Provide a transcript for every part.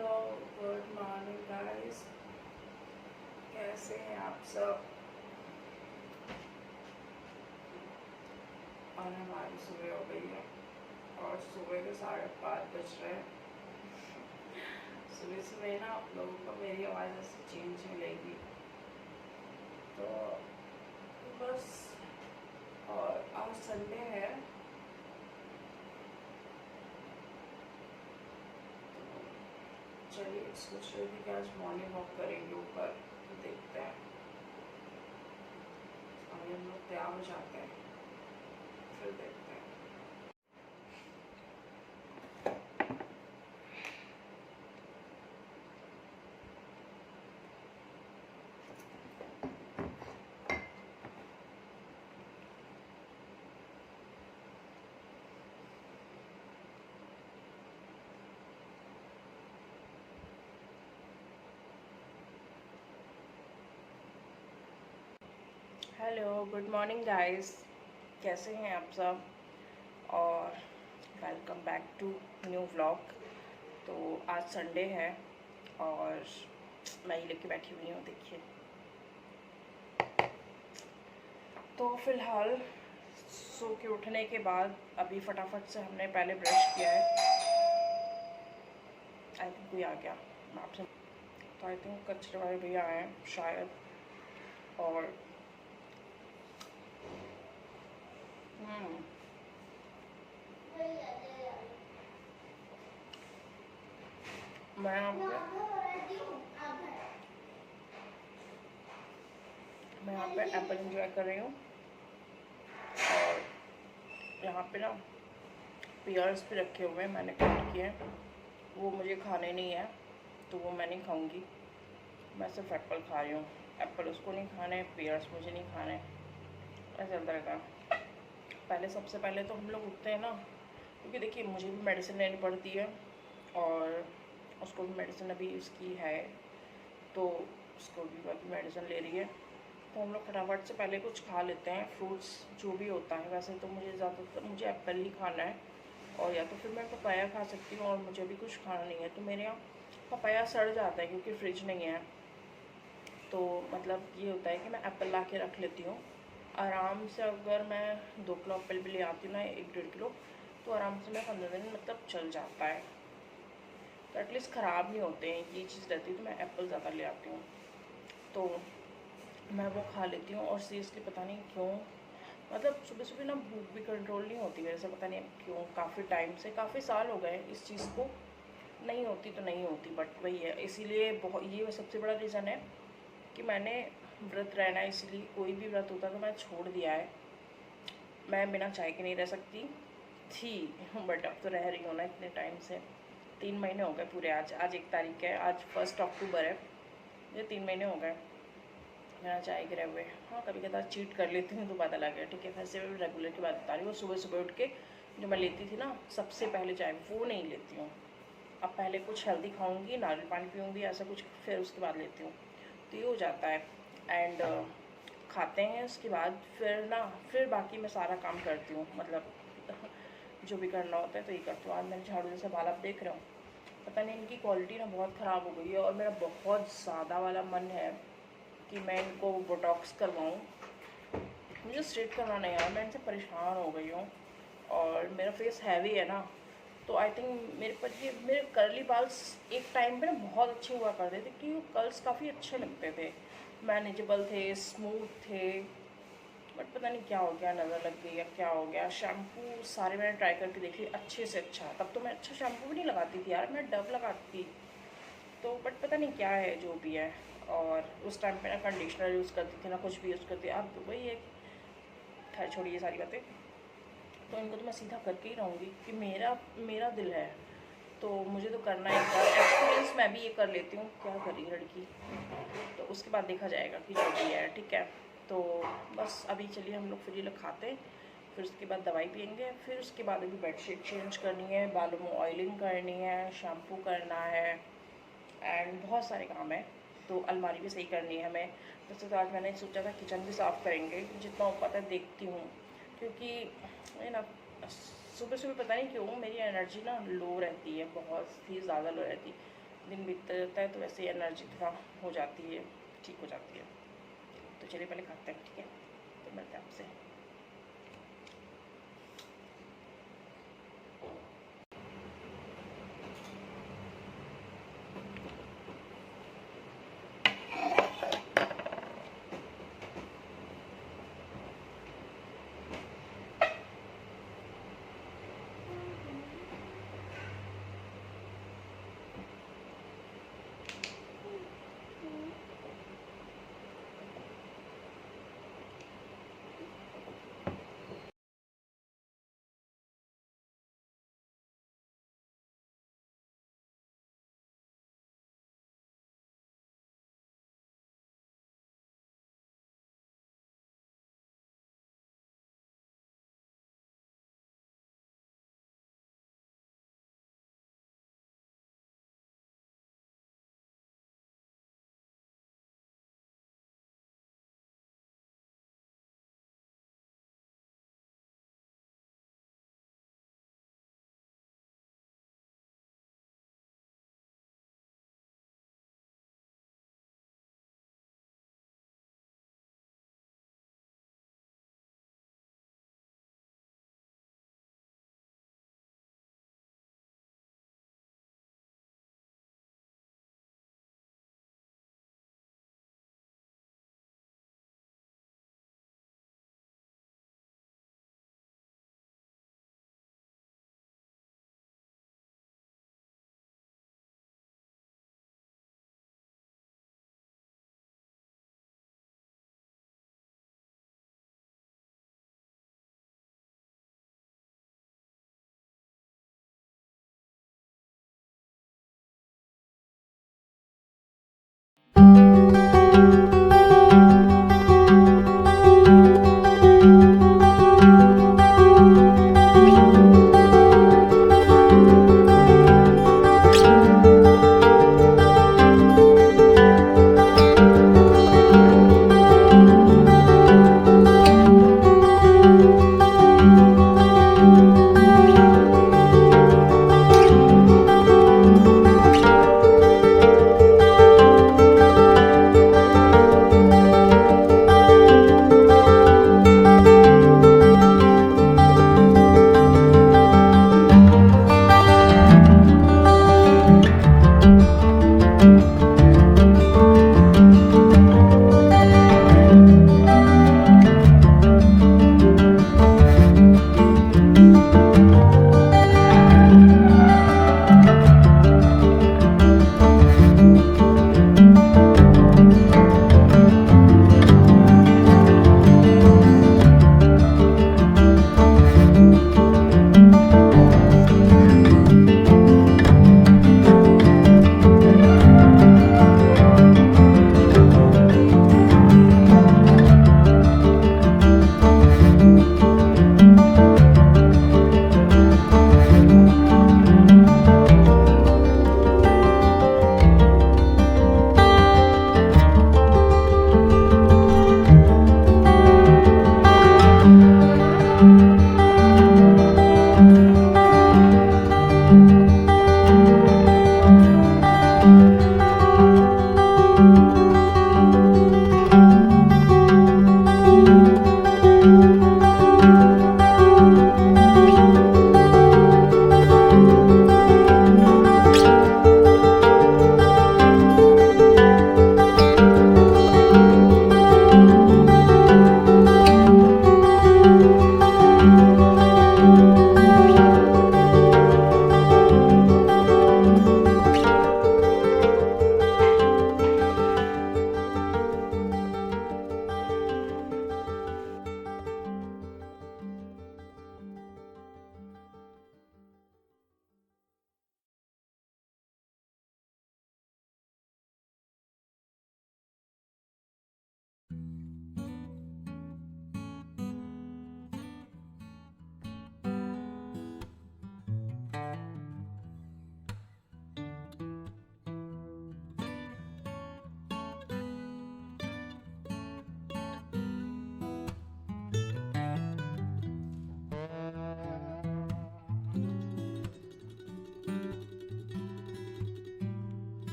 Hello, good morning guys. कैसे हैं आप सब? और हमारी सुबह हो गई है और सुबह के 5:30 बज रहे हैं। सुबह सुबह ना आप लोगों को मेरी आवाज़ ऐसे चेंज मिलेगी तो बस। और आज संडे है तो चलिए सोच रहे थे कि आज मॉर्निंग वॉक करेंगे ऊपर, तो देखते हैं। अभी हम लोग तैयार हो जाते हैं, फिर देखते हैं। Hello, good morning guys. कैसे हैं आप सब? और welcome back to new vlog. तो आज संडे है और मैं ही लेके बैठी हुई हूँ, देखिए। तो फिलहाल सो के उठने के बाद अभी फटाफट से हमने पहले ब्रश किया है। आई थिंक कोई आ गया, मैं आपसे तो आई थिंक कचरे वाले भैया आए हैं शायद। और मैं यहाँ पे एप्पल एंजॉय कर रही हूँ। और यहाँ पे ना पियर्स भी रखे हुए हैं, मैंने कट किए हैं। वो मुझे खाने नहीं है तो वो मैं नहीं खाऊंगी। मैं सिर्फ एप्पल खा रही हूँ। एप्पल उसको नहीं खाने, पियर्स मुझे नहीं खाने। ऐसा चलता रहता है। पहले सबसे पहले तो हम लोग उठते हैं ना, क्योंकि देखिए मुझे भी मेडिसिन लेनी पड़ती है और उसको भी मेडिसिन अभी उसकी है, तो उसको भी अभी मेडिसिन ले रही है। तो हम लोग फटाफट से पहले कुछ खा लेते हैं, फ्रूट्स जो भी होता है। वैसे तो मुझे एप्पल ही खाना है, और या तो फिर मैं पपाया खा सकती हूँ, और मुझे भी कुछ खाना नहीं है। तो मेरे यहाँ पपाया सड़ जाता है क्योंकि फ्रिज नहीं है। तो मतलब ये होता है कि मैं एप्पल ला के रख लेती हूँ आराम से। अगर मैं 2 किलो एप्पल भी ले आती हूँ ना, 1-1.5 किलो, तो आराम से मैं 15 दिन मतलब चल जाता है। तो एटलीस्ट ख़राब नहीं होते हैं, ये चीज़ रहती है। तो मैं एप्पल ज़्यादा ले आती हूँ, तो मैं वो खा लेती हूँ। और सीरियसली पता नहीं क्यों, मतलब सुबह सुबह ना भूख भी कंट्रोल नहीं होती मेरे से, पता नहीं क्यों। काफ़ी टाइम से, काफ़ी साल हो गए इस चीज़ को, नहीं होती तो नहीं होती, बट वही है। इसीलिए बहुत, ये सबसे बड़ा रीज़न है कि मैंने व्रत रहना है, इसलिए कोई भी व्रत होता तो मैं छोड़ दिया है। मैं बिना चाय के नहीं रह सकती थी, बट अब तो रह रही हूँ ना इतने टाइम से। 3 महीने हो गए पूरे। आज 1 तारीख है, आज 1 अक्टूबर है। ये 3 महीने हो गए बिना चाय के रहे हुए। हाँ, कभी कभार चीट कर लेती हूँ तो बात अलग है, ठीक है। वैसे मैं रेगुलर की बात बता रही हूँ। सुबह सुबह उठ के जो मैं लेती थी ना सबसे पहले चाय, वो नहीं लेती हूँ। अब पहले कुछ हेल्दी खाऊंगी, नारियल पानी पीऊँगी, ऐसा कुछ, फिर उसके बाद लेती हूँ। तो ये हो जाता है। एंड खाते हैं उसके बाद फिर बाकी मैं सारा काम करती हूँ, मतलब जो भी करना होता है तो ये करती हूँ। आज मैंने झाड़ू जैसे बाल आप देख रहे हो, पता नहीं इनकी क्वालिटी ना बहुत ख़राब हो गई है, और मेरा बहुत ज़्यादा वाला मन है कि मैं इनको बोटॉक्स करवाऊँ। मुझे स्ट्रेट करवाना है यार, मैं इनसे परेशान हो गई हूँ। और मेरा फेस हैवी है ना, तो आई थिंक मेरे पर ये मेरे कर्ली बाल्स एक टाइम पे ना बहुत अच्छे हुआ करते थे, कि वो कर्ल्स काफ़ी अच्छे लगते थे, मैनेजेबल थे, स्मूथ थे। बट पता नहीं क्या हो गया, नज़र लग गई या क्या हो गया। शैम्पू सारे मैंने ट्राई करके देख लिए अच्छे से अच्छा, तब तो मैं अच्छा शैम्पू भी नहीं लगाती थी यार, मैं डव लगाती थी। तो बट पता नहीं क्या है, जो भी है। और उस टाइम पे ना कंडीशनर यूज़ करती थी ना कुछ भी यूज़ करती थी। अब तो वही है, खैर छोड़िए सारी बातें। तो इनको तो मैं सीधा करके ही रहूँगी कि मेरा मेरा दिल है तो मुझे तो करना है। एक्सपीरियंस मैं भी ये कर लेती हूँ, क्या कर रही लड़की। तो उसके बाद देखा जाएगा कि जो भी है, ठीक है। तो बस अभी चलिए हम लोग फिर ये लोग खाते हैं, फिर उसके बाद दवाई पियेंगे, फिर उसके बाद अभी बेडशीट चेंज करनी है, बालों में ऑयलिंग करनी है, शैम्पू करना है, एंड बहुत सारे काम है। तो अलमारी भी सही करनी है हमें। वैसे तो आज मैंने सोचा था किचन भी साफ़ करेंगे, जितना हो पाता है देखती हूँ। क्योंकि ये ना सुबह सुबह पता नहीं क्यों मेरी एनर्जी ना लो रहती है, बहुत ही ज़्यादा लो रहती है। दिन बीतता जाता है तो वैसे ही एनर्जी थोड़ा हो जाती है, ठीक हो जाती है। तो चलिए पहले खाते हैं, ठीक है, तो मिलते हैं आपसे।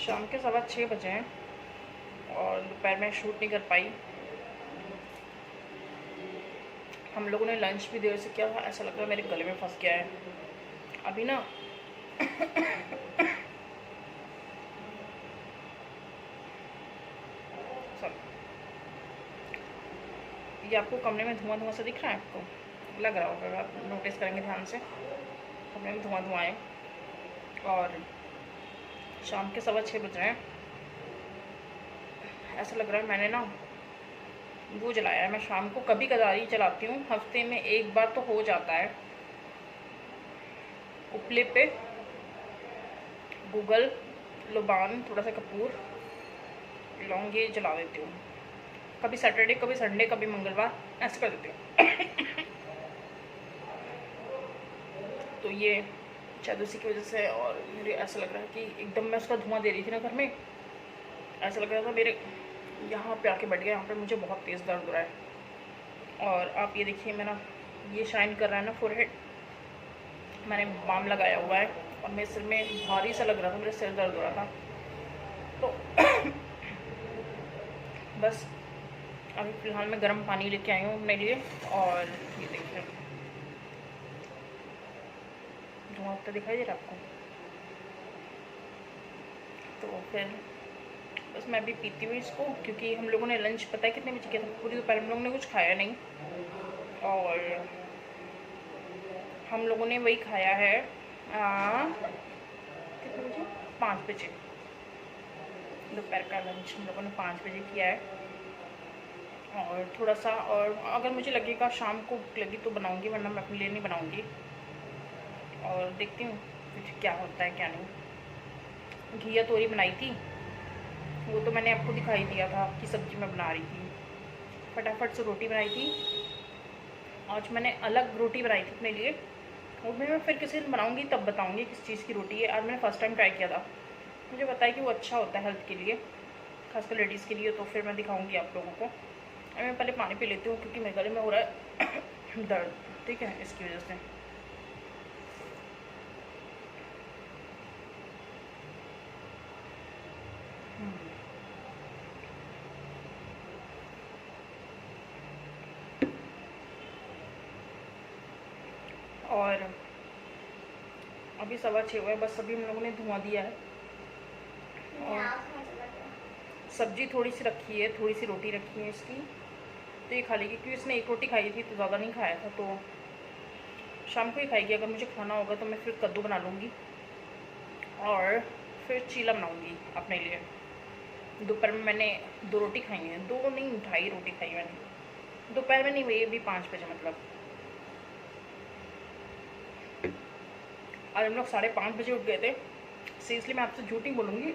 शाम के 6:15 बजे हैं और दोपहर में शूट नहीं कर पाई। हम लोगों ने लंच भी देर से किया था, ऐसा लग रहा है मेरे गले में फंस गया है अभी ना। ये आपको कमरे में धुआं धुआं सा दिख रहा है, आपको लग रहा होगा, अगर आप नोटिस करेंगे ध्यान से कमरे में धुआं धुआं है। और शाम के 6:15 बज रहे हैं। ऐसा लग रहा है मैंने ना वो जलाया है। मैं शाम को कभी कदार ही जलाती हूँ, हफ्ते में एक बार तो हो जाता है। उपले पे गूगल, लुबान, थोड़ा सा कपूर, लौंग ये जला देती हूँ। कभी सैटरडे, कभी संडे, कभी मंगलवार, ऐसे कर देती हूँ। तो ये शायद उसी की वजह से, और मुझे ऐसा लग रहा है कि एकदम मैं उसका धुआं दे रही थी ना घर में, ऐसा लग रहा था मेरे यहाँ पे आके बैठ गया। यहाँ पे मुझे बहुत तेज़ दर्द हो रहा है। और आप ये देखिए मेरा ये शाइन कर रहा है ना फोरहेड, मैंने बाम लगाया हुआ है और मेरे सिर में भारी सा लग रहा था, मेरा सिर दर्द हो रहा था। तो बस अभी फ़िलहाल मैं गर्म पानी लेके आई हूँ अपने लिए। और ये देखिए धुआं तो दिखाई दे रहा है आपको। तो फिर बस मैं भी पीती हूँ इसको, क्योंकि हम लोगों ने लंच पता है कितने बजे किया था, पूरी दोपहर हम लोगों ने कुछ खाया नहीं। और हम लोगों ने वही खाया है कितने बजे, 5 बजे। दोपहर का लंच हम लोगों ने 5 बजे किया है। और थोड़ा सा, और अगर मुझे लगेगा शाम को भूख लगी तो बनाऊंगी, वरना मैं अपने लिए नहीं बनाऊंगी। और देखती हूँ कुछ क्या होता है क्या नहीं। घिया तोरी बनाई थी, वो तो मैंने आपको दिखाई दिया था कि सब्ज़ी मैं बना रही थी। फटाफट से रोटी बनाई थी। आज मैंने अलग रोटी बनाई थी अपने लिए, और मैं फिर किसी दिन बनाऊंगी तब बताऊंगी किस चीज़ की रोटी है। आज मैंने फ़र्स्ट टाइम ट्राई किया था, मुझे पता है कि वो अच्छा होता है हेल्थ के लिए, खासकर लेडीज़ के लिए। तो फिर मैं दिखाऊंगी आप लोगों को। मैं पहले पानी पी लेती हूँ क्योंकि मेरे गले में हो रहा है दर्द, ठीक है, इसकी वजह से। और अभी 6:15 हुआ है, बस अभी हम लोगों ने धुआं दिया है। और सब्जी थोड़ी सी रखी है, थोड़ी सी रोटी रखी है इसकी, तो ये खा लेगी, क्योंकि इसने एक रोटी खाई थी तो ज़्यादा नहीं खाया था, तो शाम को ही खाएगी। अगर मुझे खाना होगा तो मैं फिर कद्दू बना लूँगी और फिर चीला बनाऊँगी अपने लिए। दोपहर में मैंने 2 रोटी खाई हैं, 2 नहीं 2.5 रोटी खाई मैंने दोपहर में, नहीं वही अभी 5 बजे मतलब। आज हम लोग 5:30 बजे उठ गए थे। सीरियसली मैं आपसे झूठ नहीं बोलूँगी,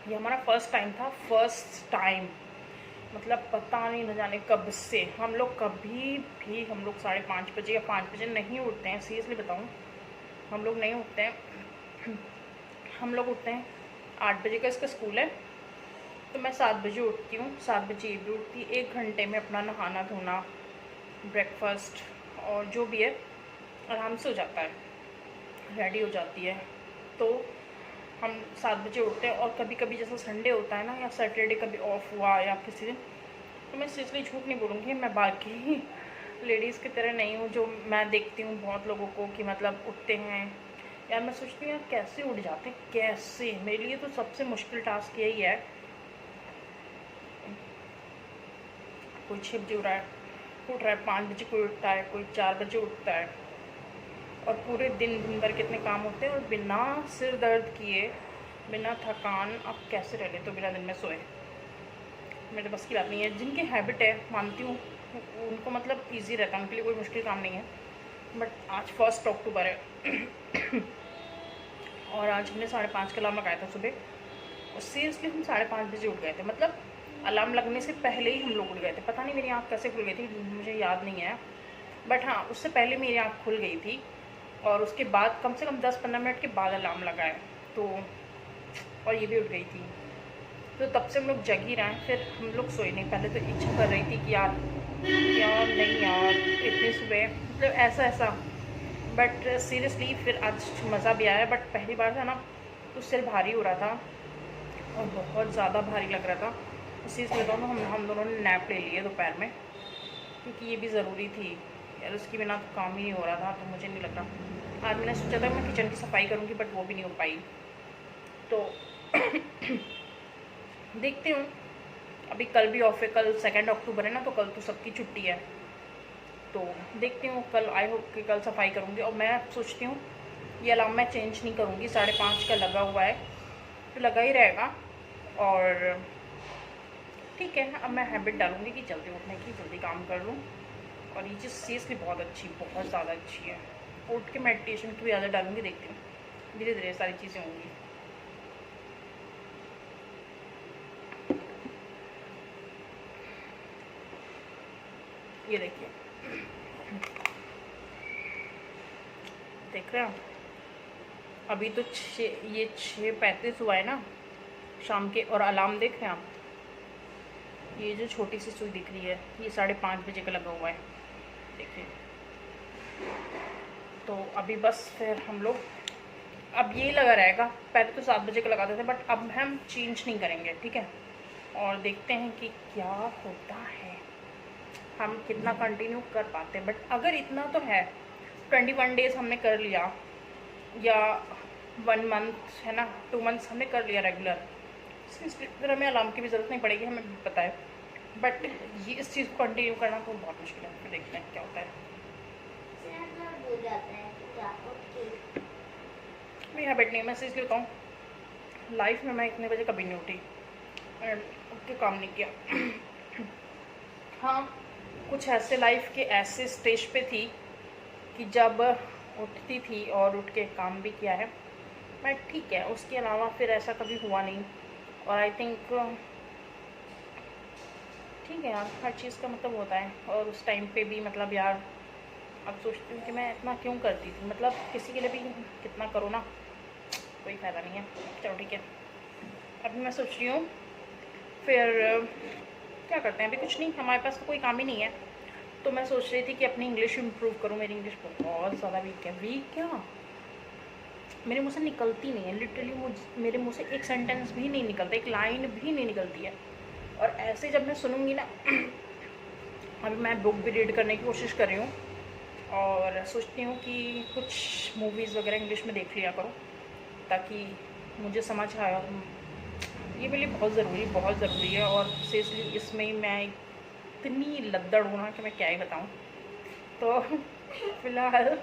ये हमारा फर्स्ट टाइम था, फर्स्ट टाइम। मतलब पता नहीं न जाने कब से हम लोग कभी भी 5:30 बजे या 5 बजे नहीं उठते हैं। सीरियसली बताऊँ, हम लोग नहीं उठते हैं। हम लोग उठते हैं 8 बजे का इसका स्कूल है, तो मैं 7 बजे उठती हूँ। 7 बजे ये भी उठती है। 1 घंटे में अपना नहाना धोना, ब्रेकफास्ट और जो भी है आराम से हो जाता है, रेडी हो जाती है। तो हम 7 बजे उठते हैं। और कभी कभी जैसा संडे होता है ना, या सैटरडे कभी ऑफ हुआ या किसी दिन, तो मैं सीरियसली झूठ नहीं बोलूँगी, मैं बाकी लेडीज़ की तरह नहीं हूँ जो मैं देखती हूँ बहुत लोगों को कि मतलब उठते हैं। यार मैं सोचती हूँ यार कैसे उठ जाते हैं, कैसे। मेरे लिए तो सबसे मुश्किल टास्क यही है। कोई 6 बजे उठ रहा है, 5 बजे कोई उठता है, कोई 4 बजे उठता है, और पूरे दिन भर कितने काम होते हैं, और बिना सिर दर्द किए, बिना थकान आप कैसे रह लेते हो बिना दिन में सोए। मेरे बस की बात नहीं है। जिनकी हैबिट है मानती हूँ, उनको मतलब इजी रहता है, उनके लिए कोई मुश्किल काम नहीं है। बट आज 1 अक्टूबर है और आज हमने 5:30 का अलार्म लगाया था सुबह, और सीरियसली हम 5:30 बजे उठ गए थे। मतलब अलार्म लगने से पहले ही हम लोग उठ गए थे। पता नहीं मेरी आँख कैसे खुल गई थी, मुझे याद नहीं है, बट हाँ उससे पहले मेरी आँख खुल गई थी। और उसके बाद कम से कम 10-15 मिनट के बाद अलार्म लगाए, तो और ये भी उठ गई थी। तो तब से हम लोग जग ही रहे हैं। फिर हम लोग सोए नहीं। पहले तो इच्छा कर रही थी कि यार नहीं यार इतनी सुबह, मतलब ऐसा, बट सीरियसली फिर आज मज़ा भी आया। बट पहली बार था ना, तो सिर भारी हो रहा था और बहुत ज़्यादा भारी लग रहा था। इसलिए दोनों हम दोनों ने नैप ले लिए दोपहर में, क्योंकि ये भी ज़रूरी थी यार, उसके बिना तो काम ही नहीं हो रहा था। तो मुझे नहीं लग रहा, आज मैंने सोचा था मैं किचन की सफाई करूँगी, बट वो भी नहीं हो पाई। तो देखती हूँ, अभी कल भी ऑफ है, कल 2 अक्टूबर है ना, तो कल तो सबकी छुट्टी है। तो देखती हूँ, कल आई होप कि कल सफाई करूँगी। और मैं सोचती हूँ ये अलार्म मैं चेंज नहीं करूँगी, 5:30 का लगा हुआ है तो लगा ही रहेगा। और ठीक है, अब मैं हैबिट डालूँगी कि जल्दी उठने की, जल्दी काम कर लूँ। और ये चीज़ सीरियसली बहुत ज़्यादा अच्छी है। उठ के मेडिटेशन की भी ज़्यादा डालूँगी, देखती हूँ धीरे धीरे सारी चीज़ें होंगी। ये देखिए, देख रहे हैं अभी तो 6:35 हुआ है ना शाम के, और अलार्म देख रहे हैं आप, ये जो छोटी सी सुई दिख रही है ये 5:30 बजे का लगा हुआ है, देखिए। तो अभी बस फिर हम लोग, अब यही लगा रहेगा। पहले तो 7 बजे का लगाते थे, बट अब हम चेंज नहीं करेंगे, ठीक है। और देखते हैं कि क्या होता है, हम कितना कंटिन्यू कर पाते हैं। बट अगर इतना तो है, 21 डेज़ हमने कर लिया, या 1 मंथ है ना, 2 मंथ्स हमने कर लिया रेगुलर, फिर हमें अलार्म की भी ज़रूरत नहीं पड़ेगी, हमें भी पता है। बट ये इस चीज़ को कंटिन्यू करना तो बहुत मुश्किल है। फिर देखते हैं क्या होता है। मैं हैबिट नहीं, मैं इसलिए बताऊँ, लाइफ में मैं इतने बजे कभी नहीं उठी एंड उठ के काम नहीं किया। हाँ, कुछ ऐसे लाइफ के ऐसे स्टेज पे थी कि जब उठती थी और उठ के काम भी किया है, बट ठीक है, उसके अलावा फिर ऐसा कभी हुआ नहीं। और आई थिंक ठीक है यार, हर चीज़ का मतलब होता है। और उस टाइम पे भी मतलब यार, अब सोचती हूँ कि मैं इतना क्यों करती थी, मतलब किसी के लिए भी कितना करो ना, कोई फ़ायदा नहीं है। चलो ठीक है, अभी मैं सोच रही हूँ फिर क्या करते हैं। अभी कुछ नहीं, हमारे पास तो कोई काम ही नहीं है। तो मैं सोच रही थी कि अपनी इंग्लिश इम्प्रूव करूँ। मेरी इंग्लिश बहुत ज़्यादा वीक है। वीक क्या, मेरे मुँह से निकलती नहीं है लिटरली, मेरे मुँह से एक सेंटेंस भी नहीं निकलता, एक लाइन भी नहीं निकलती है। और ऐसे जब मैं सुनूँगी ना, अभी मैं बुक भी रीड करने की कोशिश कर रही हूँ, और सोचती हूँ कि कुछ मूवीज़ वगैरह इंग्लिश में देख लिया करो, ताकि मुझे समझ आए। और ये मेरे लिए बहुत ज़रूरी है। और सीरियसली इसमें मैं इतनी लद्दड़ हूँ ना कि मैं क्या ही बताऊँ। तो फ़िलहाल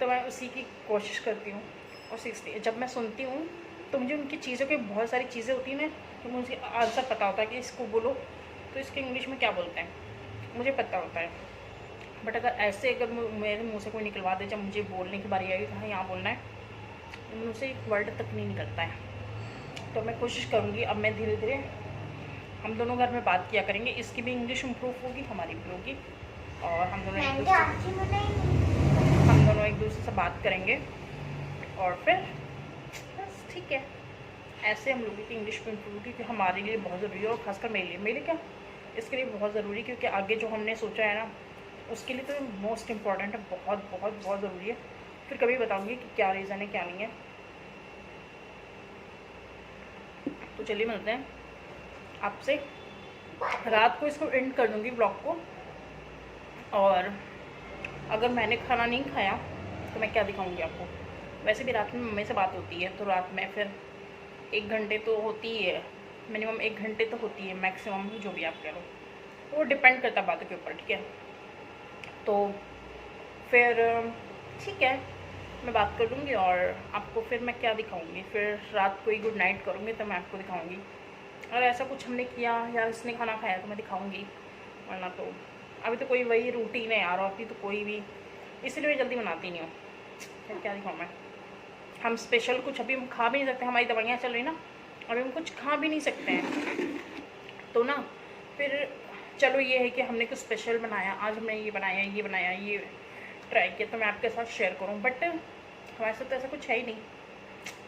तो मैं उसी की कोशिश करती हूँ। और सीरियसली जब मैं सुनती हूँ तो मुझे उनकी चीज़ों की बहुत सारी चीज़ें होती हैं ना, तो मुझे आंसर पता होता है कि इसको बोलो तो इसके इंग्लिश में क्या बोलते हैं, मुझे पता होता है। बट अगर ऐसे अगर मेरे मुँह से कोई निकलवा दे, जब मुझे बोलने की बारी आएगी कहाँ यहाँ बोलना है, मुँह से एक वर्ड तक नहीं निकलता है। तो मैं कोशिश करूँगी, अब मैं धीरे धीरे, हम दोनों घर में बात किया करेंगे, इसकी भी इंग्लिश इम्प्रूव होगी, हमारी भी होगी। और हम दोनों एक दूसरे से बात करेंगे, और फिर बस ठीक है, ऐसे हम लोगों की इंग्लिश में इम्प्रूव, क्योंकि हमारे लिए बहुत ज़रूरी है। और खासकर मेरे क्या, इसके लिए बहुत ज़रूरी, क्योंकि आगे जो हमने सोचा है ना, उसके लिए तो मोस्ट इम्पॉर्टेंट है, बहुत ज़रूरी है। फिर कभी बताऊँगी कि क्या रीज़न है क्या नहीं है। तो चलिए मिलते हैं आपसे, रात को इसको एंड कर दूँगी ब्लॉग को। और अगर मैंने खाना नहीं खाया तो मैं क्या दिखाऊंगी आपको। वैसे भी रात में मम्मी से बात होती है, तो रात में फिर 1 घंटे तो होती ही है, मिनिमम 1 घंटे तो होती है, मैक्सिमम जो भी आप कह लो, वो डिपेंड करता है बातों के ऊपर, ठीक है। तो फिर ठीक है, मैं बात कर लूँगी, और आपको फिर मैं क्या दिखाऊँगी, फिर रात को ही गुड नाइट करूँगी तो मैं आपको दिखाऊँगी। अगर ऐसा कुछ हमने किया या इसने खाना खाया तो मैं दिखाऊँगी, वरना तो अभी तो कोई वही रूटीन है यार। अभी तो कोई भी, इसलिए मैं जल्दी बनाती नहीं हूँ। फिर क्या दिखाऊँ मैं, हम स्पेशल कुछ अभी हम खा भी नहीं सकते, हमारी दवाइयाँ चल रही ना, अभी हम कुछ खा भी नहीं सकते हैं। तो ना फिर चलो, ये है कि हमने कुछ स्पेशल बनाया, आज हमने ये बनाया, ये ट्राई किया, तो मैं आपके साथ शेयर करूँ। बट हमारे साथ तो ऐसा कुछ है ही नहीं,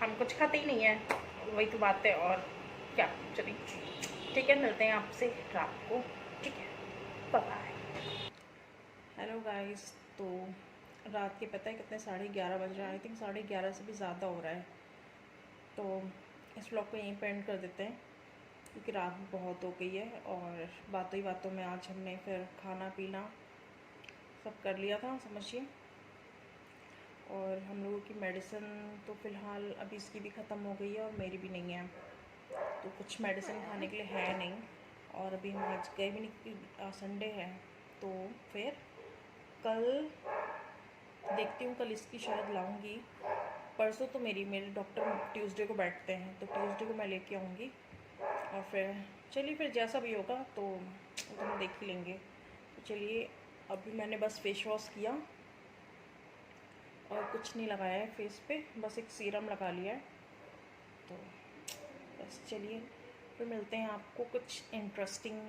हम कुछ खाते ही नहीं हैं, वही तो बात है। और क्या, चलिए ठीक है, मिलते हैं आपसे रात को, ठीक है, बाय। हेलो गाइस, तो रात के पता है कितने, 11:30 बज रहे हैं। आई थिंक 11:30 से भी ज़्यादा हो रहा है। तो इस व्लॉग को यहीं पे एंड कर देते हैं क्योंकि रात बहुत हो गई है। और बातों ही बातों में आज हमने फिर खाना पीना सब कर लिया था, समझिए। और हम लोगों की मेडिसिन तो फ़िलहाल अभी इसकी भी ख़त्म हो गई है और मेरी भी नहीं है, तो कुछ मेडिसिन खाने के लिए है नहीं। और अभी हम आज गए भी नहीं क्योंकि संडे है। तो फिर कल देखती हूँ, कल इसकी शायद लाऊंगी। परसों तो मेरे डॉक्टर ट्यूसडे को बैठते हैं, तो ट्यूसडे को मैं लेके आऊँगी। और फिर चलिए, फिर जैसा भी होगा तो वो तो हम देख ही लेंगे। तो चलिए, अभी मैंने बस फेस वॉश किया और कुछ नहीं लगाया है फेस पे, बस एक सीरम लगा लिया है। तो बस चलिए, फिर मिलते हैं आपको कुछ इंटरेस्टिंग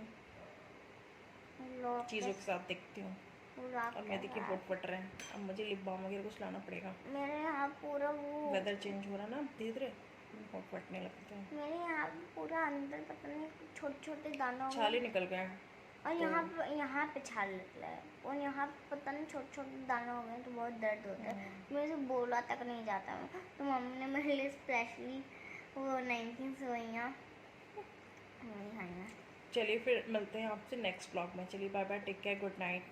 चीज़ों के साथ। देखती हूँ। और मैं देखिए बहुत फट रहे हैं, अब मुझे लिप बाम वगैरह कुछ लाना पड़ेगा। मेरे यहाँ पूरा वो वेदर चेंज हो रहा है ना धीरे धीरे, बहुत फटने लगते हैं। मेरे यहाँ पूरा अंदर पता नहीं छोटे छोटे दानों छाले निकल गए हैं। और तो यहाँ पे छाल निकला है और यहाँ पे पता नहीं छोटे छोटे दाने हो गए तो बहुत दर्द होता है। मेरे से बोला तक नहीं जाता मैं, तो मम्मी ने मेरे लिए स्पेशली वो 19 सेवइयाँ वही खाई हैं। चलिए, फिर मिलते हैं आपसे नेक्स्ट ब्लॉग में। चलिए, bye bye, take care, good night.